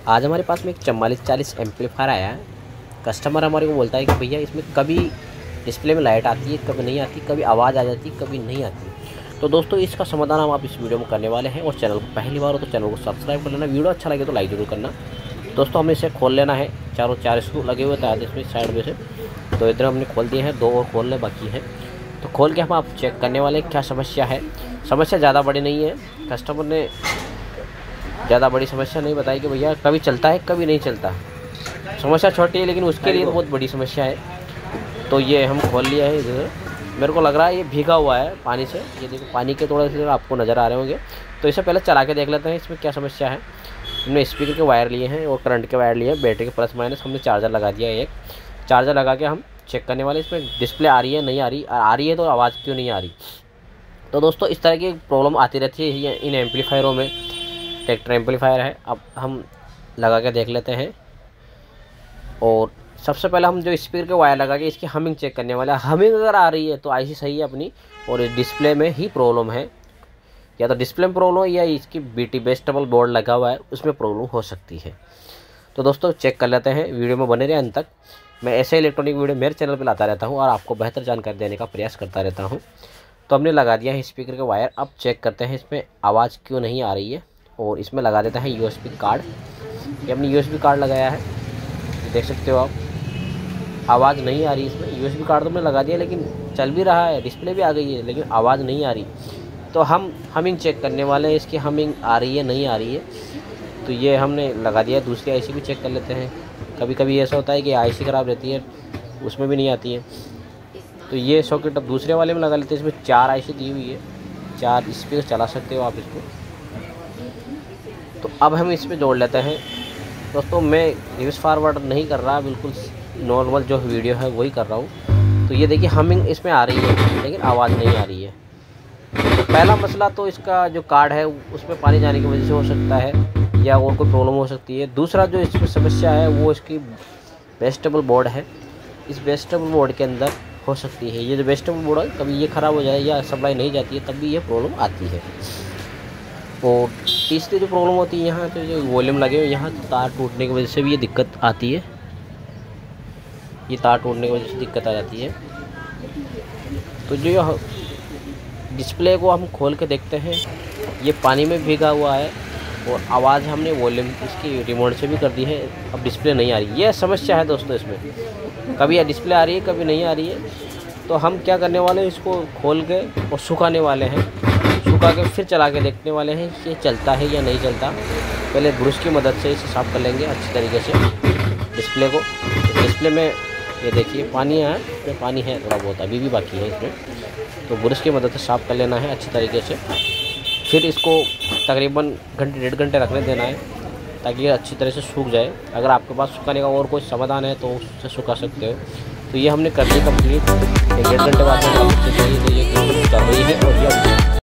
आज हमारे पास में एक 4440 एम्पलीफायर आया है। कस्टमर हमारे को बोलता है कि भैया इसमें कभी डिस्प्ले में लाइट आती है, कभी नहीं आती, कभी आवाज़ आ जाती है, कभी नहीं आती। तो दोस्तों इसका समाधान हम आप इस वीडियो में करने वाले हैं। और चैनल को पहली बार हो तो चैनल को सब्सक्राइब कर लेना। वीडियो अच्छा लगे तो लाइक जरूर करना। दोस्तों हमें इसे खोल लेना है। चारों 4 स्क्रू लगे हुए थे इसमें साइड में से, तो इधर हमने खोल दिए हैं, 2 और खोलने बाकी हैं। तो खोल के हम आप चेक करने वाले क्या समस्या है। समस्या ज़्यादा बड़ी नहीं है, कस्टमर ने ज़्यादा बड़ी समस्या नहीं बताई कि भैया कभी चलता है कभी नहीं चलता। समस्या छोटी है लेकिन उसके लिए बहुत बड़ी समस्या है। तो ये हम खोल लिया है। इधर मेरे को लग रहा है ये भीगा हुआ है पानी से। ये देखो पानी के थोड़े से आपको नज़र आ रहे होंगे। तो इसे पहले चला के देख लेते हैं इसमें क्या समस्या है। हमने स्पीकर के वायर लिए हैं और करंट के वायर लिए हैं, बैटरी के प्लस माइनस। हमने चार्जर लगा दिया है। एक चार्जर लगा के हम चेक करने वाले इसमें डिस्प्ले आ रही है नहीं आ रही है तो आवाज़ क्यों नहीं आ रही। तो दोस्तों इस तरह की प्रॉब्लम आती रहती है इन एम्पलीफायरों में। ट्रैक्टर एम्पलीफायर है। अब हम लगा के देख लेते हैं। और सबसे पहले हम जो स्पीकर के वायर लगा के इसकी हमिंग चेक करने वाले हैं। हमिंग अगर आ रही है तो आईसी सही है अपनी, और डिस्प्ले में ही प्रॉब्लम है। या तो डिस्प्ले में प्रॉब्लम है या इसकी बीटी बेस्टेबल बोर्ड लगा हुआ है उसमें प्रॉब्लम हो सकती है। तो दोस्तों चेक कर लेते हैं, वीडियो में बने रहे अंत तक। मैं ऐसे इलेक्ट्रॉनिक वीडियो मेरे चैनल पर लाता रहता हूँ और आपको बेहतर जानकारी देने का प्रयास करता रहता हूँ। तो हमने लगा दिया है स्पीकर के वायर। अब चेक करते हैं इसमें आवाज़ क्यों नहीं आ रही है। और इसमें लगा देता है यूएसबी कार्ड। ये हमने यूएसबी कार्ड लगाया है, देख सकते हो आप। आवाज़ नहीं आ रही इसमें। यूएसबी कार्ड तो हमने लगा दिया लेकिन चल भी रहा है, डिस्प्ले भी आ गई है, लेकिन आवाज़ नहीं आ रही। तो हम हमिंग चेक करने वाले हैं, इसकी हमिंग आ रही है नहीं आ रही है। तो ये हमने लगा दिया। दूसरी आईसी भी चेक कर लेते हैं। कभी कभी ऐसा होता है कि आईसी ख़राब रहती है, उसमें भी नहीं आती है। तो ये सॉकेट अब दूसरे वाले में लगा लेते हैं। इसमें 4 आईसी दी हुई है, 4 स्पीकर चला सकते हो आप इसको। तो अब हम इसमें जोड़ लेते हैं। दोस्तों मैं रिवर्स फॉरवर्ड नहीं कर रहा, बिल्कुल नॉर्मल जो वीडियो है वही कर रहा हूँ। तो ये देखिए हमिंग इसमें आ रही है लेकिन आवाज़ नहीं आ रही है। तो पहला मसला तो इसका जो कार्ड है उसमें पानी जाने की वजह से हो सकता है या और कोई प्रॉब्लम हो सकती है। दूसरा जो इसमें समस्या है वो इसकी बेस्टेबल बोर्ड है। इस बेस्टेबल बोर्ड के अंदर हो सकती है ये जो बेस्टेबल बोर्ड है, कभी ये ख़राब हो जाए या सप्लाई नहीं जाती है तब भी ये प्रॉब्लम आती है। और तीसरी जो प्रॉब्लम होती है यहाँ तो जो वॉल्यूम लगे हुए यहाँ तार टूटने की वजह से भी ये दिक्कत आती है। ये तार टूटने की वजह से दिक्कत आ जाती है। तो जो डिस्प्ले को हम खोल के देखते हैं, ये पानी में भीगा हुआ है और आवाज़ हमने वॉल्यूम इसकी रिमोट से भी कर दी है। अब डिस्प्ले नहीं आ रही, ये समस्या है दोस्तों इसमें। कभी डिस्प्ले आ रही है कभी नहीं आ रही है। तो हम क्या करने वाले हैं, इसको खोल के और सुखाने वाले हैं। सुखा के फिर चला के देखने वाले हैं कि चलता है या नहीं चलता। पहले ब्रश की मदद से इसे साफ़ कर लेंगे अच्छी तरीके से डिस्प्ले को। डिस्प्ले में ये देखिए पानी है, इसमें पानी है थोड़ा बहुत, अभी भी बाकी है इसमें। तो ब्रश की मदद से साफ़ कर लेना है अच्छी तरीके से। फिर इसको तकरीबन घंटे 1.5 घंटे रखने देना है ताकि ये अच्छी तरह से सूख जाए। अगर आपके पास सुखाने का और कोई समाधान है तो उससे सुखा सकते हो। तो ये हमने कर दी कंप्लीट। 1.5 घंटे बाद तो ये चल रही है और ये